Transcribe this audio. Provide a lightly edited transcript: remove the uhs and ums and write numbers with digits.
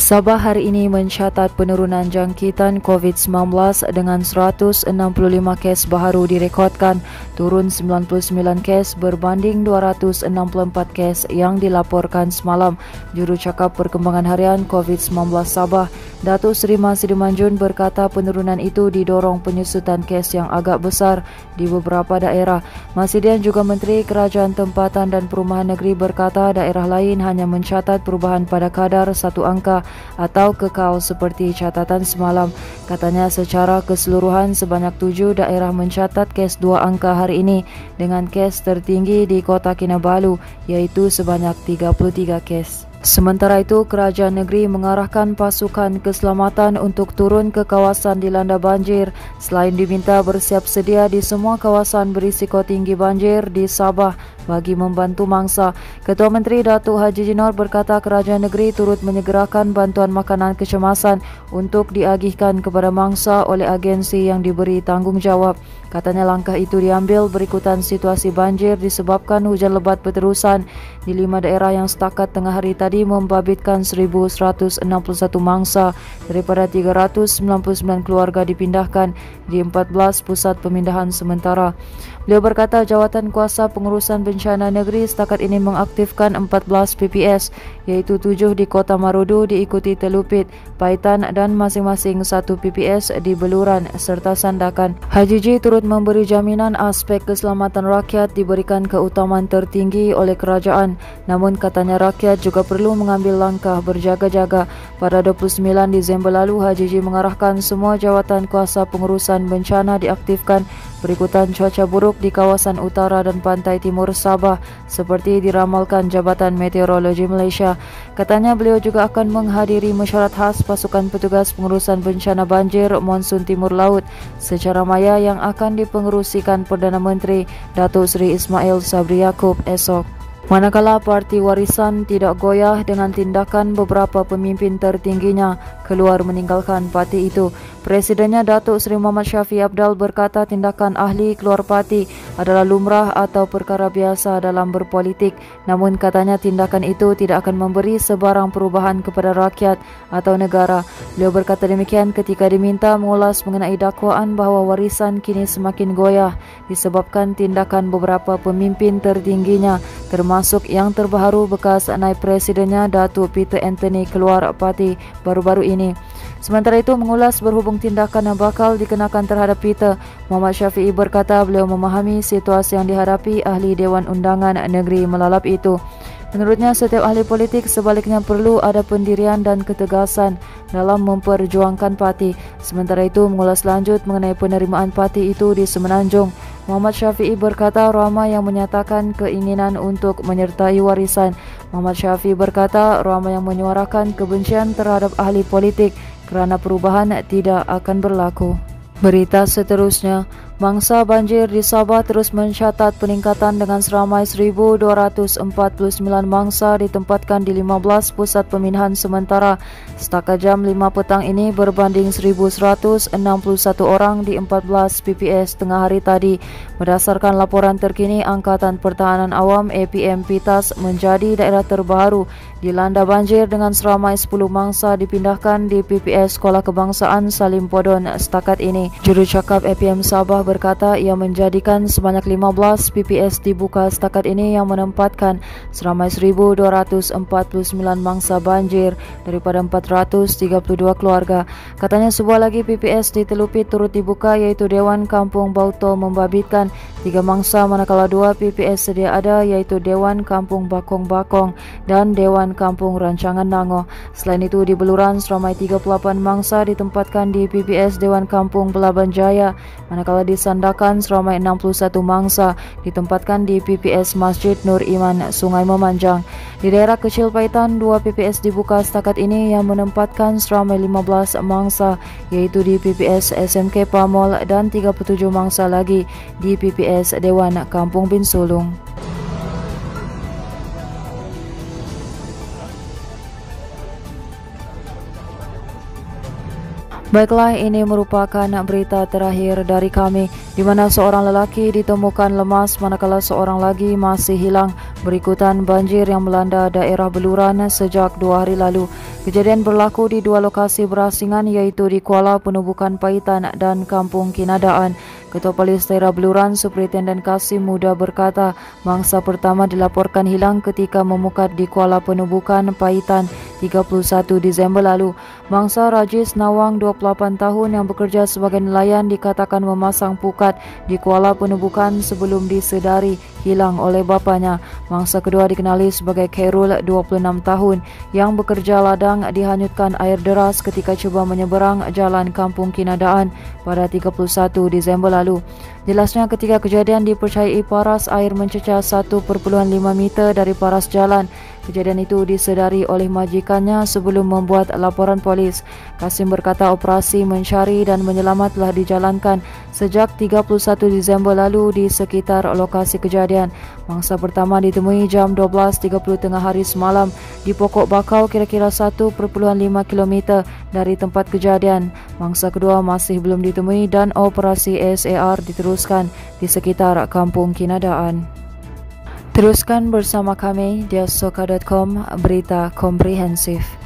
Sabah hari ini mencatat penurunan jangkitan COVID-19 dengan 165 kes baharu direkodkan, turun 99 kes berbanding 264 kes yang dilaporkan semalam. Jurucakap Perkembangan Harian COVID-19 Sabah, Datuk Seri Masidi Manjun berkata penurunan itu didorong penyusutan kes yang agak besar di beberapa daerah. Masidian juga Menteri Kerajaan Tempatan dan Perumahan Negeri berkata daerah lain hanya mencatat perubahan pada kadar satu angka atau kekal seperti catatan semalam. Katanya secara keseluruhan sebanyak 7 daerah mencatat kes 2 angka hari ini dengan kes tertinggi di Kota Kinabalu iaitu sebanyak 33 kes. Sementara itu, kerajaan negeri mengarahkan pasukan keselamatan untuk turun ke kawasan dilanda banjir selain diminta bersiap sedia di semua kawasan berisiko tinggi banjir di Sabah bagi membantu mangsa. Ketua Menteri Datuk Haji Jinor berkata kerajaan negeri turut menyegerakan bantuan makanan kecemasan untuk diagihkan kepada mangsa oleh agensi yang diberi tanggungjawab. Katanya langkah itu diambil berikutan situasi banjir disebabkan hujan lebat berterusan di 5 daerah yang setakat tengah hari tadi membabitkan 1,161 mangsa daripada 399 keluarga dipindahkan di 14 pusat pemindahan sementara. Beliau berkata jawatan kuasa pengurusan bencana negeri setakat ini mengaktifkan 14 PPS iaitu 7 di Kota Marudu diikuti Telupit, Paitan dan masing-masing 1 PPS di Beluran serta Sandakan. Haji Ji turut memberi jaminan aspek keselamatan rakyat diberikan keutamaan tertinggi oleh kerajaan. Namun katanya rakyat juga perlu mengambil langkah berjaga-jaga. Pada 29 Disember lalu Haji Ji mengarahkan semua jawatan kuasa pengurusan bencana diaktifkan berikutan cuaca buruk di kawasan utara dan pantai timur Sabah seperti diramalkan Jabatan Meteorologi Malaysia. Katanya beliau juga akan menghadiri mesyuarat khas pasukan petugas pengurusan bencana banjir monsun timur laut secara maya yang akan dipengerusikan Perdana Menteri Datuk Seri Ismail Sabri Yaakob esok. Manakala Parti Warisan tidak goyah dengan tindakan beberapa pemimpin tertingginya keluar meninggalkan parti itu. Presidennya Datuk Seri Muhammad Syafiee Apdal berkata tindakan ahli keluar parti adalah lumrah atau perkara biasa dalam berpolitik. Namun katanya tindakan itu tidak akan memberi sebarang perubahan kepada rakyat atau negara. Beliau berkata demikian ketika diminta mengulas mengenai dakwaan bahawa Warisan kini semakin goyah disebabkan tindakan beberapa pemimpin tertingginya termasuk yang terbaru bekas naib presidennya Datuk Peter Anthony keluar parti baru-baru ini. Sementara itu mengulas berhubung tindakan yang bakal dikenakan terhadap Peter, Muhammad Syafiee berkata beliau memahami situasi yang dihadapi ahli Dewan Undangan Negeri melalap itu. Menurutnya setiap ahli politik sebaliknya perlu ada pendirian dan ketegasan dalam memperjuangkan parti. Sementara itu mengulas lanjut mengenai penerimaan parti itu di Semenanjung. Muhammad Syafiee berkata ramai yang menyatakan keinginan untuk menyertai Warisan. Muhammad Syafiee berkata ramai yang menyuarakan kebencian terhadap ahli politik kerana perubahan tidak akan berlaku. Berita seterusnya, mangsa banjir di Sabah terus mencatat peningkatan dengan seramai 1,249 mangsa ditempatkan di 15 pusat pemindahan sementara. Setakat jam 5 petang ini berbanding 1,161 orang di 14 PPS tengah hari tadi. Berdasarkan laporan terkini, Angkatan Pertahanan Awam APM PITAS menjadi daerah terbaru dilanda banjir dengan seramai 10 mangsa dipindahkan di PPS Sekolah Kebangsaan Salim Podon setakat ini. Jurucakap APM Sabah berkata ia menjadikan sebanyak 15 PPS dibuka setakat ini yang menempatkan seramai 1,249 mangsa banjir daripada 432 keluarga. Katanya sebuah lagi PPS di Telupit turut dibuka iaitu Dewan Kampung Bauto membabitkan 3 mangsa manakala 2 PPS sedia ada iaitu Dewan Kampung Bakong-Bakong dan Dewan Kampung Rancangan Nangoh. Selain itu di Beluran seramai 38 mangsa ditempatkan di PPS Dewan Kampung Belaban Jaya, manakala di Sandakan seramai 61 mangsa ditempatkan di PPS Masjid Nur Iman Sungai Memanjang. Di daerah kecil Paitan 2 PPS dibuka setakat ini yang menempatkan seramai 15 mangsa iaitu di PPS SMK Pamol dan 37 mangsa lagi di PPS Dewan Kampung Bin Sulung. Baiklah, ini merupakan berita terakhir dari kami di mana seorang lelaki ditemukan lemas manakala seorang lagi masih hilang berikutan banjir yang melanda daerah Beluran sejak 2 hari lalu. Kejadian berlaku di 2 lokasi berasingan iaitu di Kuala Penubukan Paitan dan Kampung Kinadaan. Ketua Polis Daerah Beluran, Superintendent Kasim Muda berkata, mangsa pertama dilaporkan hilang ketika memukat di Kuala Penubukan Paitan 31 Disember lalu. Mangsa Rajis Nawang 28 tahun yang bekerja sebagai nelayan dikatakan memasang pukat di Kuala Penubukan sebelum disedari hilang oleh bapanya. Mangsa kedua dikenali sebagai Khairul 26 tahun yang bekerja ladang dihanyutkan air deras ketika cuba menyeberang jalan Kampung Kinadaan pada 31 Disember lalu. Jelasnya ketika kejadian dipercayai paras air mencecah 1.5 meter dari paras jalan. Kejadian itu disedari oleh majikannya sebelum membuat laporan polis. Kasim berkata operasi mencari dan menyelamat telah dijalankan sejak 31 Disember lalu di sekitar lokasi kejadian. Mangsa pertama ditemui jam 12.30 tengah hari semalam di pokok bakau kira-kira 1.5 km dari tempat kejadian. Mangsa kedua masih belum ditemui dan operasi SAR diteruskan di sekitar Kampung Kinadaan. Teruskan bersama kami di asoka.com, berita komprehensif.